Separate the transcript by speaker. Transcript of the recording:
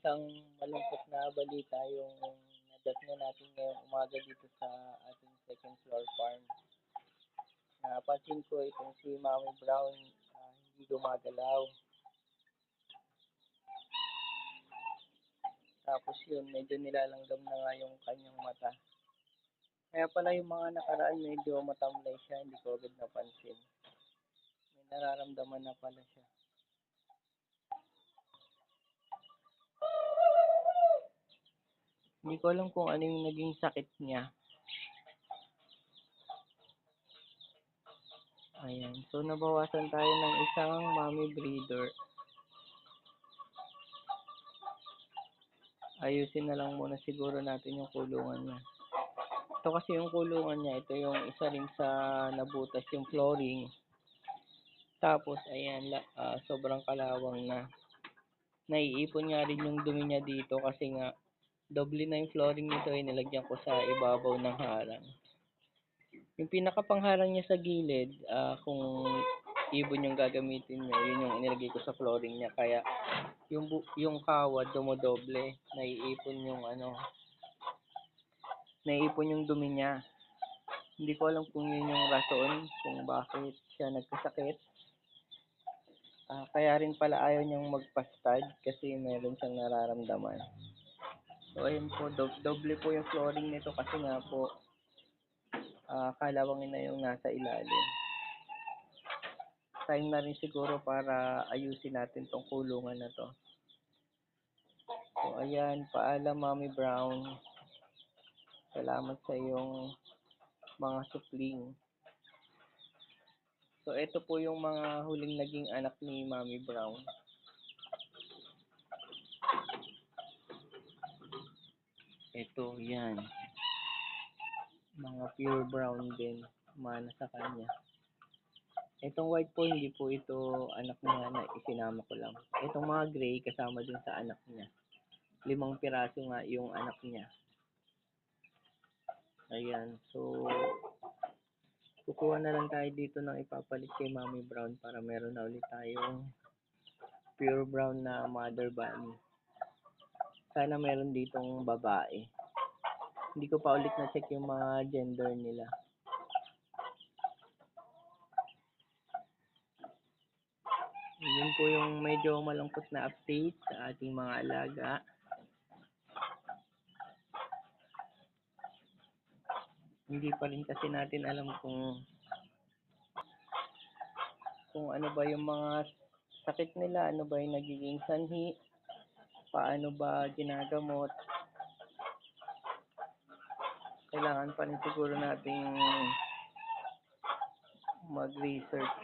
Speaker 1: isang malungkot na balita yung nadatna natin ngayong umaga dito sa ating second floor farm. Napansin ko itong si Mommy Brown, hindi gumagalaw. Tapos yun, medyo nilalanggam na nga yung kanyang mata. Kaya pala yung mga nakaraan medyo matamlay siya, hindi ko agad napansin. May nararamdaman na pala siya. Hindi ko alam kung ano yung naging sakit niya. Ayan. So, nabawasan tayo ng isang mommy breeder. Ayusin na lang muna siguro natin yung kulungan niya. Ito kasi yung kulungan niya. Ito yung isa rin sa nabutas yung flooring. Tapos, ayan, sobrang kalawang na. Naiipon nga rin yung dumi niya dito kasi nga doble na yung flooring nito ay nilagyan ko sa ibabaw ng harang. Yung pinakapangharang niya sa gilid, kung ibon yung gagamitin niyo, yun yung inilagay ko sa flooring niya. Kaya yung kawad dumodoble, naiipon yung dumi niya. Hindi ko alam kung yun yung rason kung bakit siya nagkasakit. Kaya rin pala ayaw niyang magpastad kasi meron siyang nararamdaman. So ayun po, doble po yung flooring nito kasi nga po kalawangin na yung nasa ilalim. Time na rin siguro para ayusin natin tong kulungan na to. So ayan, paalam Mommy Brown. Salamat sa iyong mga supling. So ito po yung mga huling naging anak ni Mommy Brown. Ito, yan. Mga pure brown din. Mana sa kanya. Itong white po, hindi po ito anak niya na isinama ko lang. Itong mga gray, kasama din sa anak niya. 5 piraso nga yung anak niya. Ayan. So, kukuha na lang tayo dito ng ipapalit kay Mommy Brown para meron na ulit tayong pure brown na mother bunny. Sana meron ditong babae. Hindi ko pa ulit na-check yung mga gender nila. Yun po yung medyo malungkot na update sa ating mga alaga. Hindi pa rin kasi natin alam kung ano ba yung mga sakit nila, ano ba yung nagiging sanhi, paano ba ginagamot. Kailangan pa rin siguro nating mag-research